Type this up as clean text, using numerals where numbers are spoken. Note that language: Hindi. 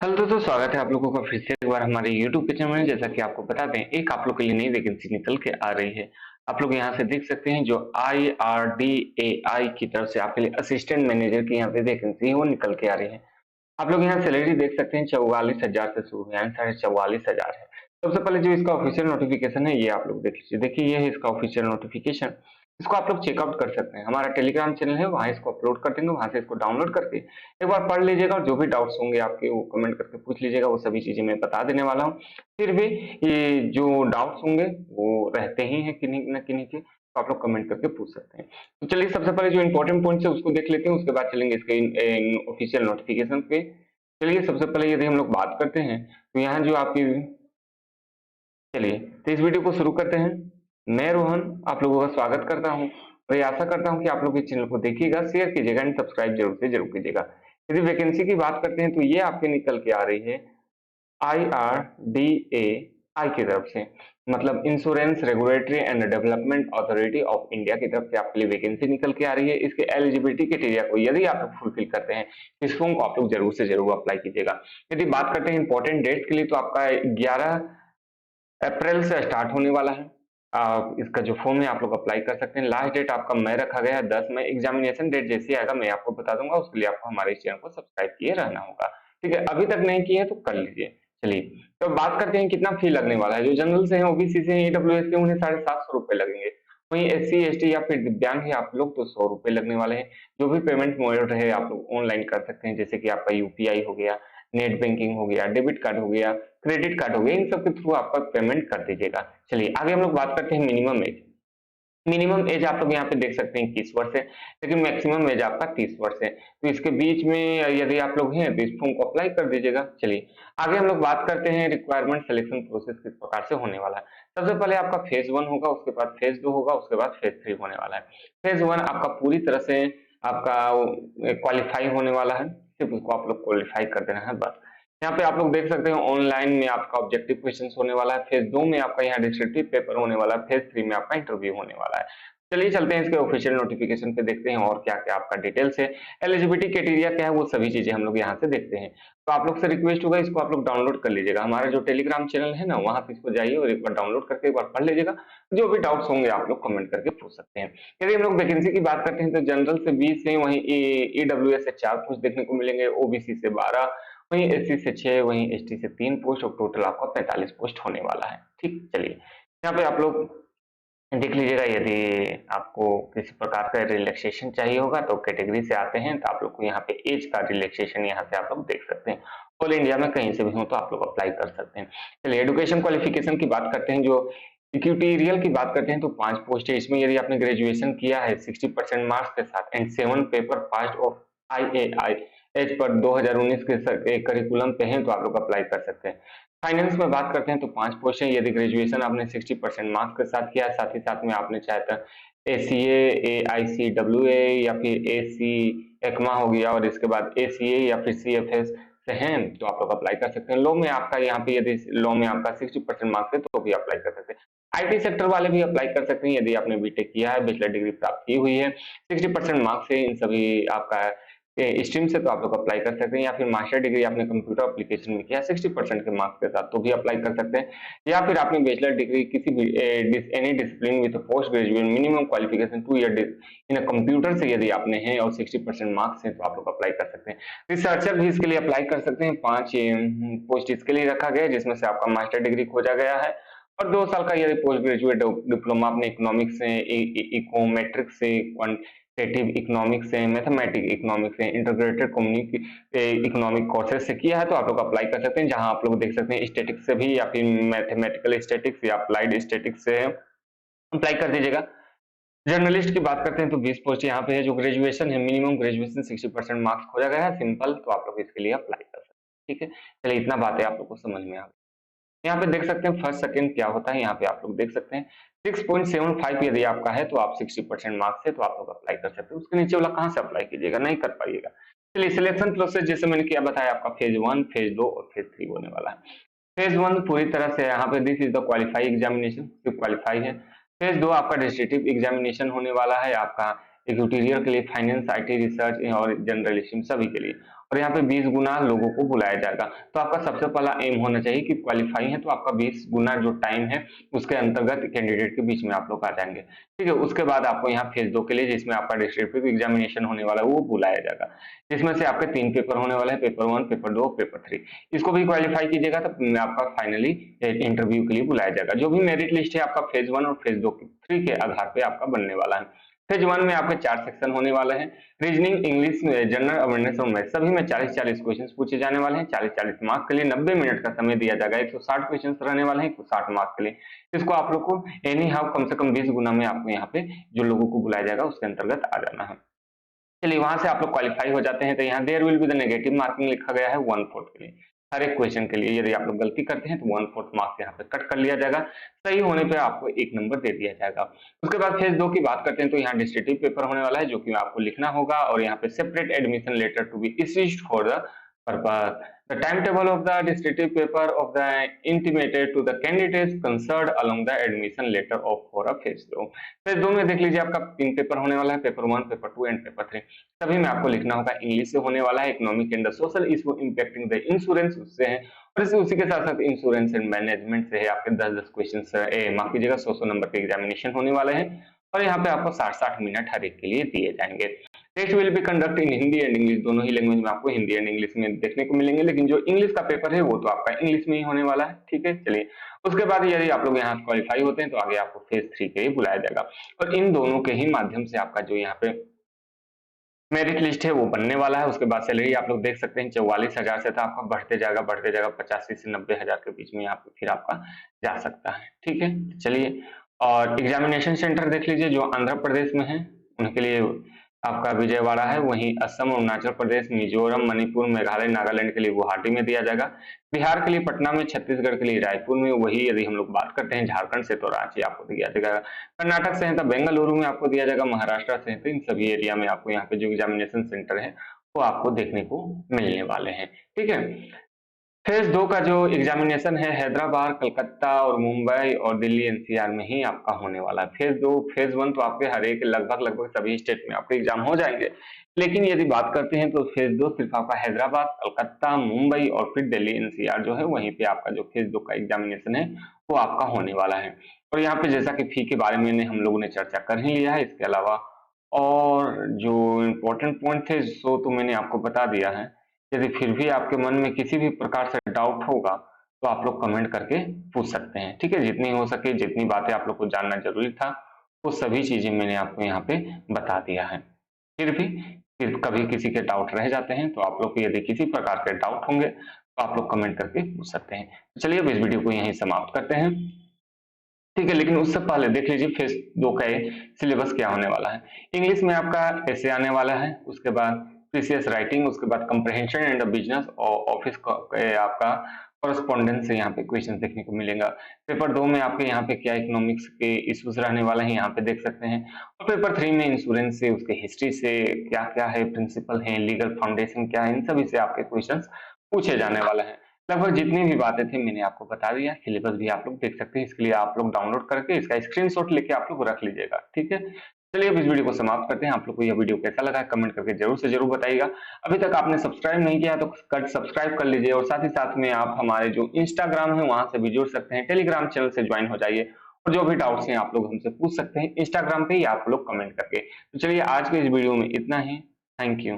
हेलो दोस्तों, स्वागत है आप लोगों का फिर से एक बार हमारे YouTube के चैनल में। जैसा कि आपको बता दें, एक आप लोग के लिए नई वैकेंसी निकल के आ रही है। आप लोग यहाँ से देख सकते हैं जो IRDAI की तरफ से आपके लिए असिस्टेंट मैनेजर की यहाँ पे वैकेंसी है वो निकल के आ रही है। आप लोग यहाँ सैलरी देख सकते हैं 44,000 से शुरू है, यानी 44,500 है। सबसे पहले जो इसका ऑफिशियल नोटिफिकेशन है ये आप लोग देख लीजिए। देखिए ये है इसका ऑफिशियल नोटिफिकेशन। इसको आप लोग चेकआउट कर सकते हैं। हमारा टेलीग्राम चैनल है, वहाँ इसको अपलोड कर देंगे, वहाँ से इसको डाउनलोड करके एक बार पढ़ लीजिएगा और जो भी डाउट्स होंगे आपके वो कमेंट करके पूछ लीजिएगा। वो सभी चीजें मैं बता देने वाला हूँ। फिर भी ये जो डाउट्स होंगे वो रहते ही हैं किन्हीं न किन्हीं के, तो आप लोग कमेंट करके पूछ सकते हैं। तो चलिए सबसे पहले जो इंपॉर्टेंट पॉइंट्स है उसको देख लेते हैं, उसके बाद चलेंगे इसके ऑफिशियल नोटिफिकेशन पे। चलिए सबसे पहले यदि हम लोग बात करते हैं तो यहाँ जो आपकी, चलिए तो इस वीडियो को शुरू करते हैं। मैं रोहन आप लोगों का स्वागत करता हूँ और ये आशा करता हूँ कि आप लोग इस चैनल को देखिएगा, शेयर कीजिएगा एंड सब्सक्राइब जरूर से जरूर कीजिएगा। यदि वैकेंसी की बात करते हैं तो ये आपके निकल के आ रही है IRDAI की तरफ से, मतलब insurance regulatory and development authority of India की तरफ से आपके लिए वैकेंसी निकल के आ रही है। इसके एलिजिबिलिटी क्राइटेरिया को यदि आप लोग फुलफिल करते हैं इस फॉर्म को आप लोग जरूर से जरूर अप्लाई कीजिएगा। यदि बात करते हैं इंपॉर्टेंट डेट्स के लिए तो आपका 11 अप्रैल से स्टार्ट होने वाला है। इसका जो फॉर्म है आप लोग अप्लाई कर सकते हैं। लास्ट डेट आपका मई रखा गया है 10 मई। एग्जामिनेशन डेट जैसे आएगा मैं आपको बता दूंगा, उसके लिए आपको हमारे चैनल को सब्सक्राइब किए रहना होगा। ठीक है, अभी तक नहीं किए हैं तो कर लीजिए। चलिए तो बात करते हैं कितना फी लगने वाला है। जो जनरल से हैं, ओबीसी से हैं, ईडब्ल्यूएस के, उन्हें 750 रुपए लगेंगे। वहीं SC ST या फिर दिव्यांग है आप लोग तो 100 रुपए लगने वाले हैं। जो भी पेमेंट मोड है आप लोग ऑनलाइन कर सकते हैं, जैसे कि आपका UPI हो गया, नेट बैंकिंग हो गया, डेबिट कार्ड हो गया, क्रेडिट कार्ड हो गया, इन सब के थ्रू आपका पेमेंट कर दीजिएगा। चलिए आगे हम लोग बात करते हैं मिनिमम एज। मिनिमम एज आप लोग यहाँ पे देख सकते हैं 21 वर्ष है, लेकिन मैक्सिमम एज आपका 30 वर्ष है। तो इसके बीच में यदि आप लोग हैं तो इस फॉर्म को अप्लाई कर दीजिएगा। चलिए आगे हम लोग बात करते हैं रिक्वायरमेंट सिलेक्शन प्रोसेस किस प्रकार से होने वाला है। सबसे पहले आपका फेज 1 होगा, उसके बाद फेज 2 होगा, उसके बाद फेज 3 होने वाला है। फेज 1 आपका पूरी तरह से आपका क्वालिफाई होने वाला है, सिर्फ उसको आप लोग क्वालिफाई कर देना है बस। यहाँ पे आप लोग देख सकते हैं ऑनलाइन में आपका ऑब्जेक्टिव क्वेश्चंस होने वाला है। फेज 2 में आपका यहाँ डिस्क्रिप्टिव पेपर होने वाला है। फेज 3 में आपका इंटरव्यू होने वाला है। चलिए चलते हैं इसके ऑफिशियल नोटिफिकेशन पे, देखते हैं और क्या क्या आपका डिटेल्स है, एलिजिबिलिटी क्राइटेरिया क्या है, वो सभी चीजें हम लोग यहाँ से देखते हैं। तो आप लोग से रिक्वेस्ट होगा इसको आप लोग डाउनलोड कर लीजिएगा। हमारा जो टेलीग्राम चैनल है ना, वहां पे इसको जाइए और एक बार डाउनलोड करके एक बार पढ़ लीजिएगा। जो भी डाउट्स होंगे आप लोग कमेंट करके पूछ सकते हैं। यदि हम लोग वैकेंसी की बात करते हैं तो जनरल से 20 है, वहीं EWS से 4 पोस्ट देखने को मिलेंगे, ओबीसी से 12, वहीं SC से 6, वहीं ST से 3 पोस्ट और टोटल आपका 45 पोस्ट होने वाला है। ठीक, चलिए यहाँ पे आप लोग देख लीजिएगा। यदि आपको किसी प्रकार का रिलैक्सेशन चाहिए होगा तो कैटेगरी से आते हैं तो आप लोग को यहाँ पे एज का रिलैक्सेशन यहाँ से आप लोग देख सकते हैं। ऑल इंडिया में कहीं से भी हो तो आप लोग अप्लाई कर सकते हैं। चलिए एजुकेशन क्वालिफिकेशन की बात करते हैं। जो इक्विटोरियल की बात करते हैं तो 5 पोस्ट है। इसमें यदि आपने ग्रेजुएशन किया है 60% मार्क्स के साथ and 7 paper pass of IAI as per 2019 के करिकुलम पे हैं तो आप लोग अप्लाई कर सकते हैं। फाइनेंस में बात करते हैं तो 5 पोस्ट है। यदि ग्रेजुएशन आपने 60% मार्क्स के साथ किया है, साथ ही साथ में आपने चाहे तो ACA, AICWA या फिर AC ECMA हो गया और इसके बाद ACA या फिर CFS से हैं तो आप लोग अप्लाई कर सकते हैं। लॉ में आपका यहाँ पे यदि लॉ में आपका 60% मार्क्स है तो भी अप्लाई कर सकते हैं। IT सेक्टर वाले भी अप्लाई कर सकते हैं यदि आपने बीटेक किया है, बैचलर डिग्री प्राप्त की हुई है, 60% मार्क्स है इन सभी आपका स्ट्रीम से तो आप लोग अप्लाई कर सकते हैं। या फिर मास्टर डिग्री आपने कंप्यूटर एप्लीकेशन में किया 60% के मार्क्स के साथ तो भी अप्लाई कर सकते हैं। या फिर आपने बैचलर डिग्री किसी भी any discipline with post graduate minimum qualification 2 year in computer से यदि आपने है और 60% मार्क्स है तो आप लोग अप्लाई कर सकते हैं। रिसर्चर भी इसके लिए अप्लाई कर सकते हैं। 5 पोस्ट इसके लिए रखा गया है, जिसमें से आपका मास्टर डिग्री खोजा गया है और 2 साल का यदि पोस्ट ग्रेजुएट डिप्लोमा आपने इकोनॉमिक्स से, इकोमेट्रिक्स से, क्वांटिटेटिव इकोनॉमिक्स से, मैथमेटिक इकोनॉमिक्स से, इंटीग्रेटेड इकोनॉमिक कोर्सेज से किया है तो आप लोग अप्लाई कर सकते हैं। जहां आप लोग देख सकते हैं स्टैटिक्स से भी या फिर मैथमेटिकल स्टैटिक्स या अप्लाइड स्टैटिक्स से अप्लाई कर दीजिएगा। जर्नलिस्ट की बात करते हैं तो 20 पोस्ट यहाँ पे है। जो ग्रेजुएशन है मिनिमम ग्रेजुएशन 60% मार्क्स खोजा गया है, सिंपल, तो आप लोग इसके लिए अप्लाई कर सकते हैं। ठीक है, चलिए इतना बात है आप लोग को समझ में आ गई। यहाँ पे देख सकते हैं फर्स्ट सेकंड क्या होता है। यहाँ पे आप लोग देख सकते हैं 6.75 यदि आपका है तो आप 60% मार्क्स है तो आप लोग अप्लाई कर सकते हैं। उसके नीचे वाला कहाँ से अप्लाई कीजिएगा, नहीं कर पाइएगा। चलिए सिलेक्शन प्रोसेस जैसे मैंने क्या बताया, आपका फेज 1, फेज 2 और फेज 3 होने वाला है। फेज 1 पूरी तरह से यहाँ पे this is the qualify examination, सिर्फ क्वालिफाई है। फेज 2 आपका डिस्ट्रिक्टिव एग्जामिनेशन होने वाला है आपका इक्विटोरियल के लिए, फाइनेंस, IT, रिसर्च और जनरलिज्म सभी के लिए। और यहाँ पे 20 गुना लोगों को बुलाया जाएगा। तो आपका सबसे पहला एम होना चाहिए कि क्वालिफाई है तो आपका 20 गुना जो टाइम है उसके अंतर्गत कैंडिडेट के बीच में आप लोग आ जाएंगे। ठीक है, उसके बाद आपको यहाँ फेज 2 के लिए जिसमें आपका डिस्क्रिप्टिव एग्जामिनेशन होने वाला है वो बुलाया जाएगा, जिसमें से आपके 3 पेपर होने वाले हैं, पेपर 1, पेपर 2, पेपर 3। इसको भी क्वालिफाई कीजिएगा तो आपका फाइनली इंटरव्यू के लिए बुलाया जाएगा। जो भी मेरिट लिस्ट है आपका फेज 1 और फेज 2 3 के आधार पे आपका बनने वाला है। फेज 1 में आपके 4 सेक्शन होने वाले हैं। रीजनिंग, इंग्लिश, जनरल अवेयरनेस और मैथ सभी में 40-40 क्वेश्चंस पूछे जाने वाले हैं। 40-40 मार्क्स के लिए 90 मिनट का समय दिया जाएगा। 160 क्वेश्चंस रहने वाले हैं 160 मार्क्स के लिए। इसको आप लोग को एनी हाउ कम से कम 20 गुना में आपको यहाँ पे जो लोगों को बुलाया जाएगा उसके अंतर्गत आ जाना है। चलिए वहां से आप लोग क्वालिफाई हो जाते हैं तो यहाँ there will be the negative marking लिखा गया है 1/4 के लिए। हर एक क्वेश्चन के लिए यदि आप लोग गलती करते हैं तो 1/4 मार्क्स यहाँ पे कट कर लिया जाएगा। सही होने पे आपको 1 नंबर दे दिया जाएगा। उसके बाद फेज 2 की बात करते हैं तो यहाँ डिस्क्रिप्टिव पेपर होने वाला है जो कि आपको लिखना होगा और यहाँ पे separate admission letter to be issued for the purpose. The timetable of the descriptive paper of the intimated to the candidates concerned along the admission letter of for a phase 2। Phase 2 में देख लीजिए आपका 3 पेपर होने वाला है, पेपर 1, पेपर 2 एंड पेपर 3। सभी में आपको लिखना होगा। इंग्लिश से होने वाला है, economic and social issue impacting the insurance उससे है, और उसी के साथ साथ इंश्योरेंस एंड मैनेजमेंट से है। आपके 10-10 क्वेश्चन माफ कीजिएगा 100-100 नंबर के एग्जामिनेशन होने वाले हैं और यहाँ पे आपको 60-60 मिनट हर एक के लिए दिए जाएंगे। Test will be conduct in Hindi and English, दोनों ही लैंग्वेज में आपको हिंदी एंड इंग्लिश में देखने को मिलेंगे, लेकिन जो इंग्लिश का पेपर है वो तो आपका इंग्लिश में ही होने वाला है। ठीक है, चलिए उसके बाद यदि आप लोग यहाँ क्वालिफाई होते हैं तो आगे आपको फेज 3 के लिए बुलाया जाएगा और इन दोनों के ही माध्यम से आपका जो यहाँ पे मेरिट लिस्ट है वो बनने वाला है। उसके बाद सैलरी आप लोग देख सकते हैं 44,000 से था, आपका बढ़ते जाएगा 85 से 90,000 के बीच में यहाँ पे फिर आपका जा सकता है। ठीक है, चलिए और एग्जामिनेशन सेंटर देख लीजिए जो आंध्र प्रदेश में है उनके लिए आपका विजयवाड़ा है, वहीं असम, अरुणाचल प्रदेश, मिजोरम, मणिपुर, मेघालय, नागालैंड के लिए गुवाहाटी में दिया जाएगा। बिहार के लिए पटना में, छत्तीसगढ़ के लिए रायपुर में, वही यदि हम लोग बात करते हैं झारखंड से तो रांची आपको दिया जाएगा। कर्नाटक से है तो बेंगलुरु में आपको दिया जाएगा, महाराष्ट्र से है तो इन सभी एरिया में आपको यहाँ पे जो एग्जामिनेशन सेंटर है वो आपको देखने को मिलने वाले हैं। ठीक है, फेज 2 का जो एग्जामिनेशन है हैदराबाद, कलकत्ता और मुंबई और दिल्ली एनसीआर में ही आपका होने वाला है। फेज 2, फेज 1 तो आपके हर एक लगभग सभी स्टेट में आपके एग्जाम हो जाएंगे, लेकिन यदि बात करते हैं तो फेज 2 सिर्फ आपका हैदराबाद, कलकत्ता, मुंबई और फिर दिल्ली एनसीआर जो है वहीं पे आपका जो फेज 2 का एग्जामिनेशन है वो आपका होने वाला है। और यहाँ पे जैसा कि फी के बारे में हम लोगों ने चर्चा कर ही लिया है, इसके अलावा और जो इम्पोर्टेंट पॉइंट थे सो तो मैंने आपको बता दिया है। यदि फिर भी आपके मन में किसी भी प्रकार से डाउट होगा तो आप लोग कमेंट करके पूछ सकते हैं। ठीक है, जितनी हो सके जितनी बातें आप लोग को जानना जरूरी था वो सभी चीजें मैंने आपको यहाँ पे बता दिया है। फिर भी फिर कभी किसी के डाउट रह जाते हैं तो आप लोग को यदि किसी प्रकार के डाउट होंगे तो आप लोग कमेंट करके पूछ सकते हैं। तो चलिए अब इस वीडियो को यहीं समाप्त करते हैं। ठीक है, लेकिन उससे पहले देख लीजिए फेज 2 का सिलेबस क्या होने वाला है। इंग्लिश में आपका ऐसे आने वाला है, उसके बाद प्रीसियस राइटिंग, उसके बाद कंप्रहेंशन एंड बिजनेस और ऑफिस आपका कॉरेस्पॉन्डेंस से यहाँ पे क्वेश्चन देखने को मिलेगा। पेपर 2 में आपके यहाँ पे क्या इकोनॉमिक्स के इश्यूज रहने वाले हैं यहाँ पे देख सकते हैं, और पेपर 3 में इंश्योरेंस से, उसके हिस्ट्री से क्या क्या है, प्रिंसिपल है, लीगल फाउंडेशन क्या है, इन सभी से आपके क्वेश्चन पूछे जाने वाले हैं। लगभग जितनी भी बातें थी मैंने आपको बता दिया। सिलेबस भी आप लोग देख सकते हैं, इसके लिए आप लोग डाउनलोड करके इसका स्क्रीनशॉट लेके आप लोग रख लीजिएगा। ठीक है, चलिए अब इस वीडियो को समाप्त करते हैं। आप लोग को यह वीडियो कैसा लगा कमेंट करके जरूर से जरूर बताइएगा। अभी तक आपने सब्सक्राइब नहीं किया तो सब्सक्राइब कर लीजिए, और साथ ही साथ में आप हमारे जो इंस्टाग्राम है वहां से भी जुड़ सकते हैं, टेलीग्राम चैनल से ज्वाइन हो जाइए और जो भी डाउट्स हैं आप लोग हमसे पूछ सकते हैं इंस्टाग्राम पे ही आप लोग कमेंट करके। तो चलिए आज के इस वीडियो में इतना ही। Thank you.